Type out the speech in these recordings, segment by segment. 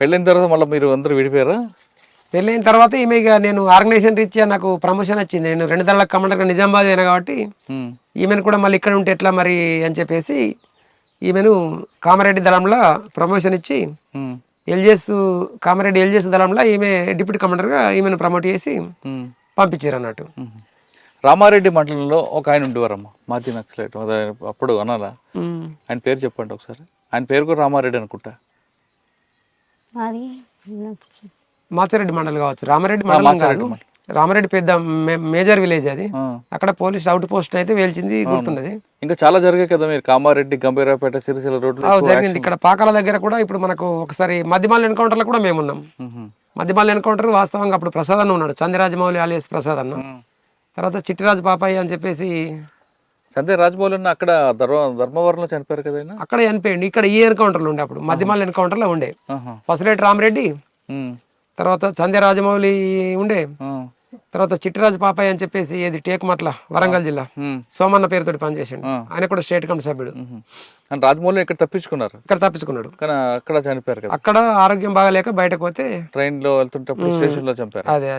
పెళ్ళైన తర్వాత మళ్ళీ మీరు అందరూ విడిపోయారా? పెళ్ళైన తర్వాత ఈమె ఇక నేను ఆర్గనైజేషన్ రీత్యా నాకు ప్రమోషన్ వచ్చింది. నేను 2 దళాల కమాండర్గా నిజామాబాద్ అయినా కాబట్టి ఈమెను కూడా మళ్ళీ ఇక్కడ ఉంటే ఎట్లా మరి అని చెప్పేసి ఈమెను కామారెడ్డి దళంలో ప్రమోషన్ ఇచ్చి ఎల్జేఎస్ కామారెడ్డి ఎల్జేఎస్ దళంలో ఈమె డిప్యూటీ కమాండర్గా ఈమెను ప్రమోట్ చేసి పంపించారు అన్నట్టు. రామారెడ్డి మండలంలో ఒక ఆయన ఉండేవారమ్మా, మాజీ నక్సలైట్, అప్పుడు అనాలా? ఆయన పేరు చెప్పండి ఒకసారి. ఆయన పేరు కూడా రామారెడ్డి అనుకుంటా. మాచారెడ్డి మండలం కావచ్చు, రామారెడ్డి మండలం కాదు. రామారెడ్డి పెద్ద మేజర్ విలేజ్ అది. అక్కడ పోలీస్ అవుట్ పోస్ట్ అయితే వేల్చింది గుర్తున్నది. ఇంకా చాలా జరిగాయి కదా మీరు, కామారెడ్డి, గంభీరాపేట, సిరిసిల్ల రోడ్లు జరిగింది. ఇక్కడ పాకాల దగ్గర కూడా ఇప్పుడు మనకు ఒకసారి మధ్యమాల ఎన్కౌంటర్ లో కూడా మేము ఉన్నాం. మధ్యమాల ఎన్కౌంటర్ వాస్తవంగా అప్పుడు ప్రసాద్ అన్న ఉన్నాడు, చంద్రరాజమౌళి అలియాస్ ప్రసాద్ అన్న. తర్వాత చిట్టిరాజు పాపయ్య అని చెప్పేసి రాజమౌళి అక్కడ ధర్మవరంలో చనిపోయారు కదా, అక్కడ చనిపోయింది. ఇక్కడ ఈ ఎన్కౌంటర్లు ఉండే, అప్పుడు మధ్యమాల ఎన్కౌంటర్ లో ఉండే పసులేటి రామరెడ్డి, తర్వాత చంద్ర రాజమౌళి ఉండే, తర్వాత చిట్టిరాజు పాపయ్య అని చెప్పేసి ఏది టేకుమట్ల వరంగల్ జిల్లా సోమన్న పేరుతో పనిచేసిండు. ఆయన కూడా స్టేట్ కమిటీ సభ్యుడు. రాజమౌళి ఇక్కడ తప్పించుకున్నారు, అక్కడ చనిపోయారు కదా. అక్కడ ఆరోగ్యం బాగాలేక బయటకు పోతే ట్రైన్ లో వెళ్తుంటే స్టేషన్ లో చంపారు. అదే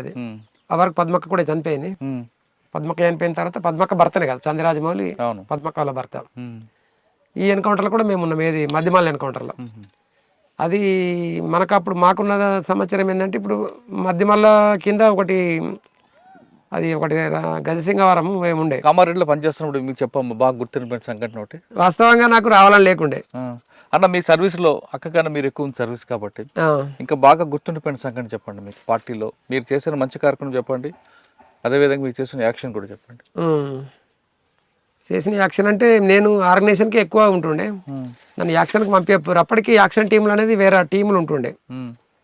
ఆ వరకు పద్మక్క కూడా చనిపోయింది. పద్మక్క చనిపోయిన తర్వాత పద్మక్క భర్తనే కదా చంద్రరాజమౌళి, పద్మక్క వాళ్ళ భర్త. ఈ ఎన్కౌంటర్లో కూడా మేము ఉన్నాం, ఏది మధ్యమాల ఎన్కౌంటర్లో. అది మనకు అప్పుడు మాకున్న సమాచారం ఏంటంటే, ఇప్పుడు మధ్యమల్ల కింద ఒకటి గజసింగవరం ఉండే. కామారెడ్డిలో పనిచేస్తున్నప్పుడు మీకు చెప్పమ్మా, బాగా గుర్తింపు సంఘటన ఒకటి. వాస్తవంగా నాకు రావాలని లేకుండే అన్న, మీ సర్వీస్ లో అక్కకన్నా మీరు ఎక్కువ సర్వీస్ కాబట్టి ఇంకా బాగా గుర్తుండిపోయిన సంఘటన చెప్పండి. మీకు పార్టీలో మీరు చేసిన మంచి కార్యక్రమం చెప్పండి, అదేవిధంగా మీరు చేసిన యాక్షన్ కూడా చెప్పండి. చేసిన యాక్షన్ అంటే నేను ఆర్గనైజేషన్కి ఎక్కువ ఉంటుండే, నన్ను యాక్షన్కి పంపేప్పుడు. అప్పటికి యాక్షన్ టీంలు అనేది వేరే టీములు ఉంటుండే.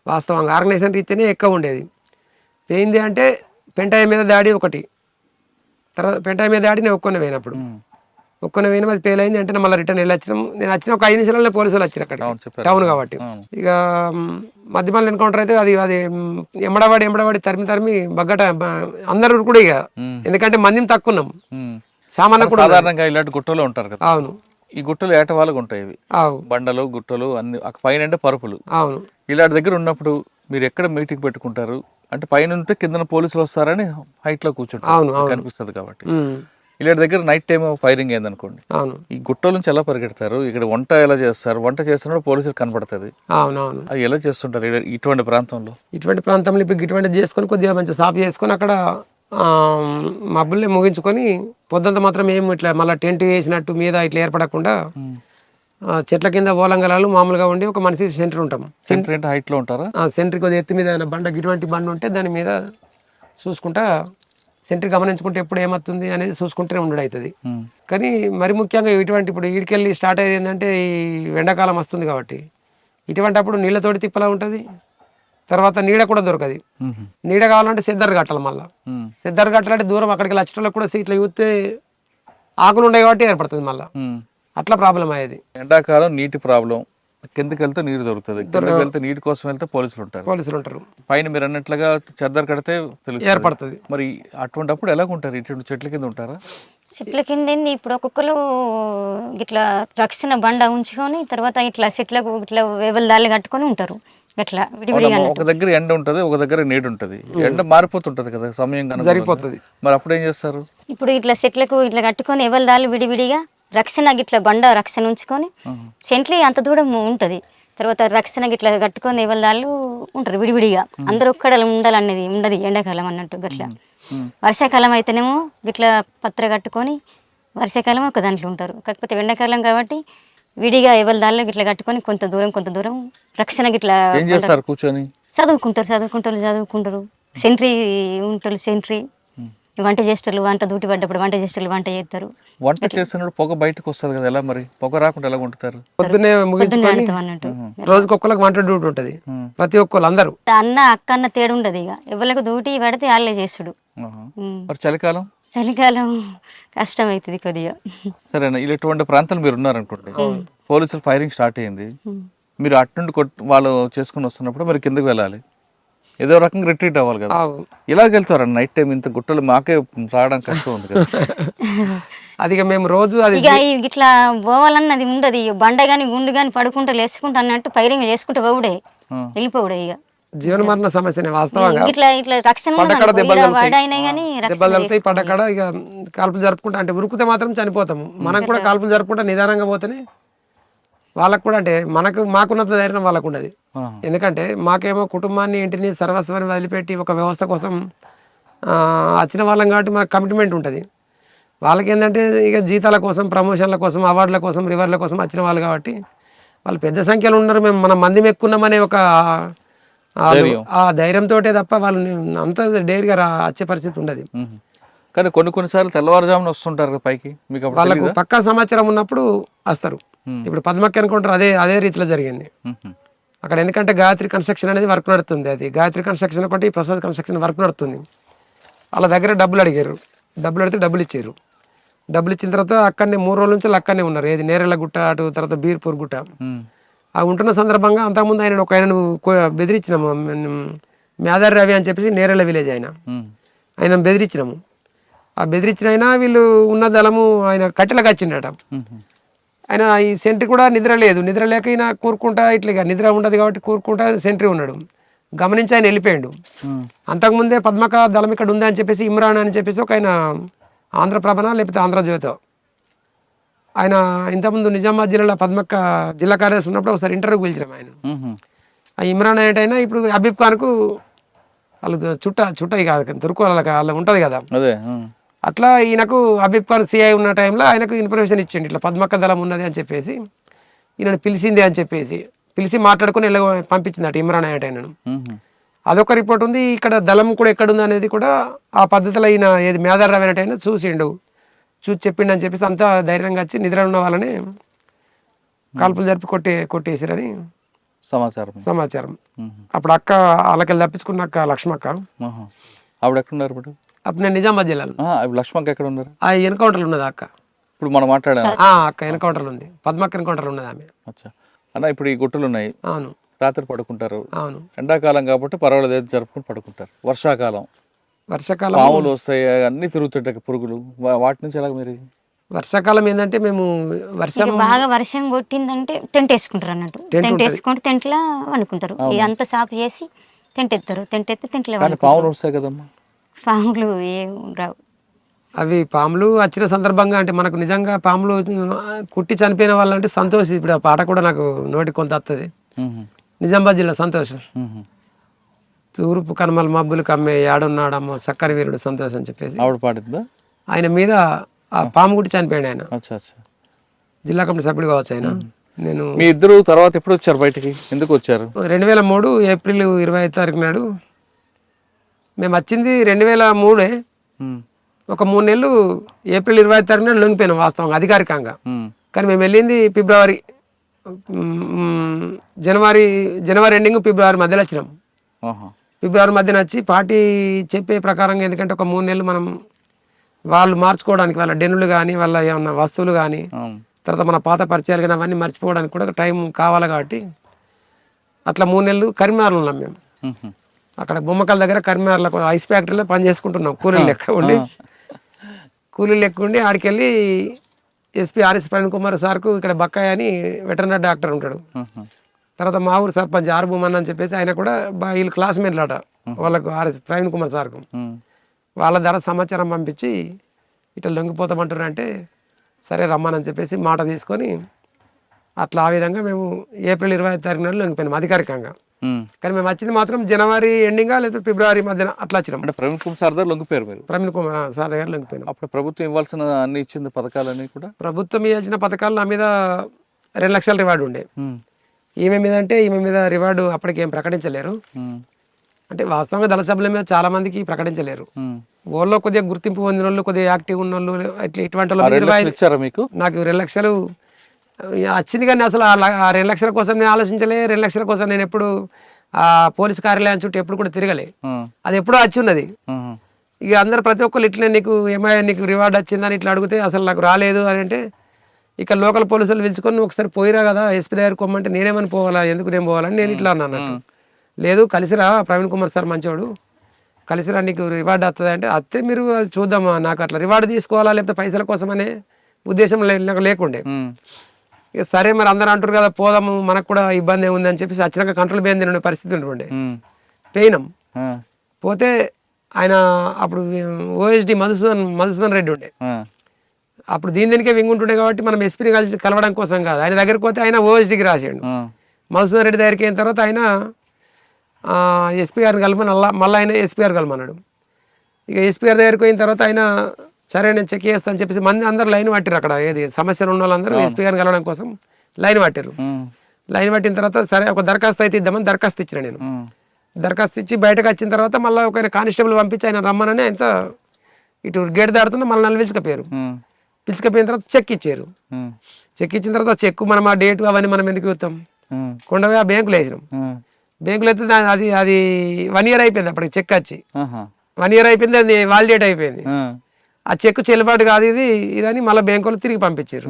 వాస్తవంగా ఆర్గనైజేషన్ రీతినే ఎక్కువ ఉండేది. ఏంది అంటే పెంటాయి మీద దాడి ఒకటి, తర్వాత పెంటాయి మీద దాడి నేను ఒక్కొన్న పోయినప్పుడు అది ఫెయిల్ అయింది అంటే మళ్ళీ రిటర్న్ వెళ్ళి వచ్చినాం. నేను వచ్చిన ఒక 5 నిమిషాలలో పోలీసులు వచ్చారు అక్కడ, టౌన్ కాబట్టి. ఇక మధ్యమాల ఎన్కౌంటర్ అయితే అది ఎంబడవాడి తరిమి బగ్గట అందరూ కూడా, ఇక ఎందుకంటే మందిని తక్కున్నాం, సామాన్లు కూడా సాధారణంగా ఇలాంటి గుట్టలు ఉంటారు కదా. అవును, ఈ గుట్టలు ఏటవాళ్ళగా ఉంటాయి, బండలు గుట్టలు అన్ని. పైన అంటే పరుపులు. అవును, ఇలాంటి దగ్గర ఉన్నప్పుడు మీరు ఎక్కడ మీటింగ్ పెట్టుకుంటారు అంటే, పైన ఉంటే కింద పోలీసులు వస్తారని హైట్ లో కూర్చుంటారు కనిపిస్తుంది కాబట్టి. ఇలాంటి దగ్గర నైట్ టైం ఫైరింగ్ అయిందనుకోండి, ఈ గుట్టల నుంచి ఎలా పరిగెడతారు? ఇక్కడ వంట ఎలా చేస్తారు? వంట చేస్తున్నప్పుడు పోలీసులు కనపడుతుంది, అది ఎలా చేస్తుంటారు ఇటువంటి ప్రాంతంలో? ఇటువంటి ప్రాంతంలో ఇప్పుడు ఇటువంటి చేసుకొని కొద్దిగా మంచి సాఫ్ చేసుకొని అక్కడ మబ్బుల్ని ముగించుకొని పొద్దుంత మాత్రం ఏమి ఇట్లా మళ్ళీ టెంట్ వేసినట్టు మీద ఇట్లా ఏర్పడకుండా చెట్ల కింద ఓలంగలాలు మామూలుగా ఉండి ఒక మనిషి సెంటర్ ఉంటాం. సెంటర్ హైట్ లో ఉంటారా? సెంటర్ కొద్దిగా ఎత్తు మీద బండ ఇటువంటి బండ ఉంటే దాని మీద చూసుకుంటా సెంటర్ గమనించుకుంటే ఎప్పుడు ఏమవుతుంది అనేది చూసుకుంటూనే ఉండడం అవుతుంది. కానీ మరి ముఖ్యంగా ఇటువంటి ఇప్పుడు ఈడికెళ్ళి స్టార్ట్ అయ్యేది ఏంటంటే, ఈ ఎండాకాలం వస్తుంది కాబట్టి ఇటువంటి అప్పుడు నీళ్ళతోటి తిప్పలా ఉంటుంది. తర్వాత నీడ కూడా దొరకదు. నీడ కావాలంటే సిద్ధర్ కట్టాలి. మళ్ళీ సిద్ధర్ కట్టాలంటే దూరం అక్కడికి వచ్చేటోళ్ళకి కూడా సీట్లు చూస్తే ఆకులు ఉన్నాయి కాబట్టి ఏర్పడుతుంది. మళ్ళీ అట్లా ప్రాబ్లం అయ్యేది. ఎండాకాలం నీటి ప్రాబ్లం, కిందకి వెళ్తే నీరు దొరుకుతుంది, కిందకి వెళ్తే నీటి కోసం వెళ్తే పోలీసులు ఉంటారు. పైన మీరు అన్నట్లుగా చెద్దరు కడితే ఏర్పడుతుంది. మరి అటువంటిప్పుడు ఎలా ఉంటారు? ఇటువంటి చెట్ల కింద ఉంటారా? చెట్ల కింద ఇప్పుడు ఒక్కొక్కరు ఇట్లా రక్షణ బండ ఉంచుకొని తర్వాత ఇట్లా చెట్లకు ఇట్లా వేవలదాలు కట్టుకొని ఉంటారు. అట్లా విడివిడిగా ఒక దగ్గర ఎండ ఉంటది, ఒక దగ్గర నీడు ఉంటది. ఎండ మారిపోతుంటది కదా, సమయం సరిపోతుంది. మరి అప్పుడు ఏం చేస్తారు? ఇప్పుడు ఇట్లా చెట్లకు ఇట్లా కట్టుకొని ఎవలదాలు విడివిడిగా రక్షణ గిట్ల బండ రక్షణ ఉంచుకొని సెంట్లీ అంత దూరం ఉంటది. తర్వాత రక్షణ గిట్ల కట్టుకొని ఎవలదాళ్ళు ఉంటారు విడివిడిగా. అందరూ ఒక్కడ ఉండాలనేది ఉండదు ఎండాకాలం అన్నట్టు. గట్లా వర్షాకాలం అయితేనేమో గిట్ల పత్ర కట్టుకొని వర్షాకాలం ఒక దాంట్లో ఉంటారు. కాకపోతే ఎండాకాలం కాబట్టి విడిగా ఎవలదాళ్ళు గిట్ల కట్టుకొని కొంత దూరం రక్షణ గిట్లా కూర్చొని చదువుకుంటారు. సెంట్రీ ఉంటారు, సెంట్రీ వంట చేస్తారు, వంట డ్యూటీ పడ్డప్పుడు వంట చేస్తారు, వంట చేస్తారు. వంట చేస్తున్నప్పుడు పొగ బయటకు వస్తుంది కదా, ఎలా మరి పొగ రాకుండా ఎలా వండుతారు? పొద్దున్నే ముగించుకొని రోజుకి ఒక్కరికి వంట డ్యూటీ ఉంటుంది. ప్రతి ఒక్కరు అందరూ అన్న అక్క అన్న తేడు ఉండదు. ఇక ఎవరికి డ్యూటీ పడితే వాళ్ళే చేస్తుడు. చలికాలం కష్టం అవుతుంది కొద్దిగా. సరేనా, ఇటువంటి ప్రాంతాలు మీరు ఉన్నారనుకోండి, పోలీసులు ఫైరింగ్ స్టార్ట్ అయ్యింది, మీరు అటు నుండి వాళ్ళు చేసుకుని వస్తున్నప్పుడు మరి కిందకి వెళ్ళాలి, ఏదో రకంగా రిట్రీట్ అవ్వాలి కదా. ఇలాగ వెళ్తారా నైట్ టైం? ఇంత గుట్టలు మాకే రావడం కష్టం ఉంది కదా. అది ఇక మేము రోజు అది ఇక ఇట్లా పోవాలన్నది ఉండదు. ఇక బండ గాని గుండు గాని పడుకుంటా లేసుకుంటా అన్నట్టు ఫైరింగ్ చేసుకుంటే పోవుడే, వెళ్ళిపోవుడే. ఇక జీవన మరణ సమస్యనే వాస్తవంగా. ఇట్లా ఇట్లా రక్షణ పడకడ దెబ్బలు దెబ్బలు తగులుతాయి, పడకడ ఇక కాల్పులు జరుపుకుంటా అంటే ఉరుకుతే మాత్రం చనిపోతాము. మనం కూడా కాల్పులు జరుపుకుంటా నిదానంగా పోతేనే వాళ్ళకు కూడా అంటే మాకున్నంత ధైర్యం వాళ్ళకు ఉండదు. ఎందుకంటే మాకేమో కుటుంబాన్ని ఇంటిని సర్వస్వాన్ని వదిలిపెట్టి ఒక వ్యవస్థ కోసం వచ్చిన వాళ్ళం కాబట్టి మనకు కమిట్మెంట్ ఉంటుంది. వాళ్ళకి ఏంటంటే ఇక జీతాల కోసం, ప్రమోషన్ల కోసం, అవార్డుల కోసం, రివార్డుల కోసం వచ్చిన వాళ్ళు కాబట్టి వాళ్ళు పెద్ద సంఖ్యలో ఉన్నారు. మేము మనం మంది ఎక్కున్నామనే ఒక ఆ ధైర్యంతో తప్ప వాళ్ళని అంత డేర్గా వచ్చే పరిస్థితి ఉండదు. కానీ కొన్నిసార్లు తెల్లవారుజామున వస్తుంటారు పైకి, మీకు వాళ్ళకు పక్కా సమాచారం ఉన్నప్పుడు వస్తారు. ఇప్పుడు పద్మక్క అనుకుంటారు, అదే రీతిలో జరిగింది అక్కడ. ఎందుకంటే గాయత్రి కన్స్ట్రక్షన్ అనేది వర్క్ నడుతుంది. అది గాయత్రి కన్స్ట్రక్షన్ ఒకటి, ప్రసాద్ కన్స్ట్రక్షన్ వర్క్ నడుతుంది. వాళ్ళ దగ్గర డబ్బులు అడిగారు, డబ్బులు అడిగితే డబ్బులు ఇచ్చారు. డబ్బులు ఇచ్చిన తర్వాత అక్కడనే 3 రోజుల నుంచి అక్కడనే ఉన్నారు. ఏది నేరేళ్ల గుట్ట, అటు తర్వాత బీర్పూర్ గుట్ట. ఆ ఉంటున్న సందర్భంగా అంతకుముందు ఆయనను బెదిరించినాము. మేదారి రవి అని చెప్పేసి నేరేళ్ల విలేజ్ ఆయన బెదిరించినాము. ఆ బెదిరించిన అయినా వీళ్ళు ఉన్న దళము ఆయన కట్టెలకు వచ్చిండట. ఆయన ఈ సెంట్రీ కూడా నిద్ర లేక ఈయన కూరుకుంటా ఇట్లా నిద్ర ఉండదు కాబట్టి కూరుకుంటా సెంట్రీ ఉన్నాడు. గమనించి ఆయన వెళ్ళిపోయాడు. అంతకుముందే పద్మక దళం ఇక్కడ ఉంది అని చెప్పేసి ఇమ్రాన్ అని చెప్పేసి ఒక ఆయన ఆంధ్రప్రభన లేకపోతే ఆంధ్రజ్యోతో ఆయన ఇంతకుముందు నిజామాబాద్ జిల్లాలో పద్మక్క జిల్లా కార్యదర్శి ఉన్నప్పుడు ఒకసారి ఇంటర్వ్యూకి పిలిచినాం ఆయన. ఆ ఇమ్రాన్ అనేటైనా ఇప్పుడు హబీబ్ ఖాన్కు వాళ్ళు చుట్టయి కాదు, తుర్కు వాళ్ళ ఉంటుంది కదా. అట్లా ఈయనకు హబీబ్ ఖాన్ సిఐ ఉన్న టైంలో ఆయనకు ఇన్ఫర్మేషన్ ఇచ్చిండు, ఇట్లా పద్మక్క దళం ఉన్నది అని చెప్పేసి. ఈయనను పిలిచింది అని చెప్పేసి పిలిచి మాట్లాడుకుని పంపించింది అటు ఇమ్రాన్ అనేటైనను. అదొక రిపోర్ట్ ఉంది. ఇక్కడ దళం కూడా ఎక్కడుంది అనేది కూడా ఆ పద్ధతిలో ఈయన ఏది మేదార్ రవి అనేటైనా చూసి చెప్పిండు అని చెప్పేసి అంతా ధైర్యంగా వచ్చి నిద్ర ఉన్న వాళ్ళని కాల్పులు జరిపి కొట్టేసిరని సమాచారం. అప్పుడు అక్క వాళ్ళకి తప్పించుకున్న అక్క లక్ష్మక్క, ఆవిడ ఎక్కడున్నారు ఇప్పుడు? అప్పుడు నేను నిజామాబాద్ జిల్లాలో. లక్ష్మక్క ఎక్కడ ఉన్నారు? ఆ ఎన్కౌంటర్లు ఉన్నది అక్క. ఇప్పుడు మనం మాట్లాడాలి అక్క ఎన్కౌంటర్లు ఉంది, పద్మక్క ఎన్కౌంటర్ ఉన్నది ఆమె. అన్న ఇప్పుడు ఈ గుట్టలు ఉన్నాయి. అవును, రాత్రి పడుకుంటారు. అవును, ఎండాకాలం కాబట్టి పర్వాలేదు జరుపుకుని పడుకుంటారు. వర్షాకాలం పాములు వస్తాయి, అన్ని తిరుగుతుంటాయి పురుగులు, వాటి నుంచి ఎలాగ మీరు? వర్షాకాలం ఏంటంటే మేము బాగా వర్షం కొట్టిందంటే టెంట్ వేసుకుంటారు అన్నట్టు. టెంట్ వేసుకుంటే టెంట్లో వండుకుంటారు. ఇదంతా సాఫ్ చేసి టెంట్ ఎత్తారు. టెంట్ ఎత్తి టెంట్లో పాములు వస్తాయి కదమ్మా. పాములు ఏం రావు. అవి పాములు వచ్చిన సందర్భంగా అంటే మనకు నిజంగా పాములు కుట్టి చనిపోయిన వాళ్ళంటే సంతోష్. ఇప్పుడు ఆ పాట కూడా నాకు నోటికి కొంత వస్తుంది. నిజామాబాద్ జిల్లా సంతోష్. తూర్పు కనుమల మబ్బులు కమ్మే ఏడున్నాడమ్మ సక్కని వీరుడు సంతోష్ అని చెప్పేసి ఆవిడ పాడిందా. ఆయన మీద ఆ పాము కుట్టి చనిపోయాడు ఆయన. జిల్లా కమిటీ సభ్యుడు కావచ్చు ఆయన. నేను మీ ఇద్దరు తర్వాత ఎప్పుడు వచ్చారు బయటికి, ఎందుకు వచ్చారు? 2003 ఏప్రిల్ 25 తారీఖు నాడు మేము వచ్చింది. 2003 ఒక 3 నెలలు ఏప్రిల్ 25 తారీఖు నాడు లొంగిపోయినాం వాస్తవంగా అధికారికంగా. కానీ మేము వెళ్ళింది జనవరి ఎండింగ్ ఫిబ్రవరి మధ్యలో వచ్చినాం. ఫిబ్రవరి మధ్యన వచ్చి పార్టీ చెప్పే ప్రకారంగా, ఎందుకంటే ఒక 3 నెలలు మనం వాళ్ళు మార్చుకోవడానికి వాళ్ళ డెన్నులు కానీ వాళ్ళ ఏమన్నా వస్తువులు కానీ తర్వాత మన పాత పరిచయాలు కానీ అవన్నీ మర్చిపోవడానికి కూడా టైం కావాలి కాబట్టి అట్లా 3 నెలలు కరీంనగర్లో ఉన్నాం మేము. అక్కడ బొమ్మకల దగ్గర కరీంనగర్లో ఐస్ ఫ్యాక్టరీలో పని చేసుకుంటున్నాం. కూలీలు లెక్క ఉండి ఆడికి వెళ్ళి ఎస్పీ ఆర్ఎస్ ప్రవీణ్ కుమార్ సార్కు ఇక్కడ బక్కాయి అని వెటర్నరీ డాక్టర్ ఉంటాడు. తర్వాత మా ఊరు సర్పంచ్ ఆర్ భూమన్ అని చెప్పేసి ఆయన కూడా వీళ్ళు క్లాస్మేట్లు అట వాళ్ళకు ఆర్ఎస్ ప్రవీణ్ కుమార్ సార్కు. వాళ్ళ ద్వారా సమాచారం పంపించి ఇట్లా లొంగిపోతామంటారు అంటే సరే రమ్మని చెప్పేసి మాట తీసుకొని అట్లా ఆ విధంగా మేము ఏప్రిల్ 25 తారీఖు నాడు లొంగిపోయినాం అధికారికంగా. కానీ మేము వచ్చింది మాత్రం జనవరి ఎండింగా లేదా ఫిబ్రవరి మధ్యన అట్లా వచ్చినాం. అంటే ప్రవీణ్ కుమార్ సార్ దగ్గర లొంగిపోయారు మీరు? ప్రవీణ్ కుమార్ సార్ దగ్గర లొంగిపోయినాం. అప్పుడు ప్రభుత్వం ఇవ్వాల్సిన అన్ని ఇచ్చింది పథకాలన్నీ కూడా? ప్రభుత్వం ఇచ్చిన పథకాలు నా మీద 2 లక్షల రివార్డు ఉండే. ఈమె మీద రివార్డు అప్పటికి ఏం ప్రకటించలేరు. అంటే వాస్తవంగా దళ సభ్యుల మీద చాలా మందికి ప్రకటించలేరు. ఊళ్ళో కొద్దిగా గుర్తింపు పొందిన వాళ్ళు, కొద్దిగా యాక్టివ్ ఉన్న వాళ్ళు, ఇటువంటి నాకు 2 లక్షలు వచ్చింది. కానీ అసలు ఆ 2 లక్షల కోసం నేను ఆలోచించలే. 2 లక్షల కోసం నేను ఎప్పుడు ఆ పోలీస్ కార్యాలయం చుట్టూ ఎప్పుడు కూడా తిరగలే. అది ఎప్పుడో వచ్చి ఉన్నది. ఇక అందరు ప్రతి ఒక్కరు ఇట్లా నీకు నీకు రివార్డు వచ్చిందని ఇట్లా అడిగితే అసలు నాకు రాలేదు అని అంటే ఇక లోకల్ పోలీసులు పిలుచుకొని ఒకసారి పోయిరా కదా ఎస్పీ దగ్గర కొమ్మంటే నేనేమని పోవాలా, ఎందుకు నేను పోవాలని నేను ఇట్లా అన్నాను. లేదు కలిసిరా ప్రవీణ్ కుమార్ సార్ మంచోడు, కలిసి రా నీకు రివార్డ్ వస్తుంది అంటే అత్తే మీరు అది చూద్దామా, నాకు అట్లా రివార్డ్ తీసుకోవాలా లేకపోతే పైసల కోసం అనే ఉద్దేశం నాకు లేకుండే. ఇక సరే మరి అందరూ అంటారు కదా పోదాము, మనకు కూడా ఇబ్బంది ఏముంది అని చెప్పేసి వచ్చినాక కంట్రోల్ బియ్యం తినే పరిస్థితి ఉంటుండే. పోయినాం, పోతే ఆయన అప్పుడు ఓఎస్డి మధుసూదన్ రెడ్డి ఉండే. అప్పుడు దీనికే వింగ్ ఉంటుండే కాబట్టి మనం ఎస్పీని కలవడం కోసం కాదు, ఆయన దగ్గరికి పోతే ఆయన ఓఎస్డికి రాసాడు. మధుసూదన్ రెడ్డి దగ్గరికి అయిన తర్వాత ఆయన ఎస్పీ గారిని కలమని మళ్ళీ ఆయన ఎస్పీ గారు కలమన్నాడు. ఇక ఎస్పీ గారి దగ్గరికి పోయిన తర్వాత ఆయన సరే నేను చెక్ చేస్తాను అని చెప్పేసి మంది అందరూ లైన్ పట్టారు. అక్కడ ఏది సమస్యలు ఉన్న వాళ్ళందరూ ఎస్పీ గారిని కలవడం కోసం లైన్ పట్టారు. లైన్ పట్టిన తర్వాత సరే ఒక దరఖాస్తు అయితే ఇద్దామని దరఖాస్తు ఇచ్చిన నేను. దరఖాస్తు ఇచ్చి బయటకు వచ్చిన తర్వాత మళ్ళీ ఒక కానిస్టేబుల్ పంపించి ఆయన రమ్మనని ఆయన ఇటు గేట్ దాడుతున్నా మళ్ళీ నన్ను పిలుచుకపోయారు. పిలుచుకపోయిన తర్వాత చెక్ ఇచ్చారు. చెక్ ఇచ్చిన తర్వాత చెక్ మనం ఆ డేట్ అవన్నీ మనం ఎందుకు ఇస్తాం, కొండపోయి ఆ బ్యాంకులో వేసినాం. బ్యాంకులో అయితే అది 1 year అయిపోయింది. అప్పటికి చెక్ వచ్చి 1 year అయిపోయింది, అది వాలిడేట్ అయిపోయింది. ఆ చెక్ చెల్లుబాటు కాదు ఇదని మళ్ళీ బ్యాంకు వాళ్ళు తిరిగి పంపించారు.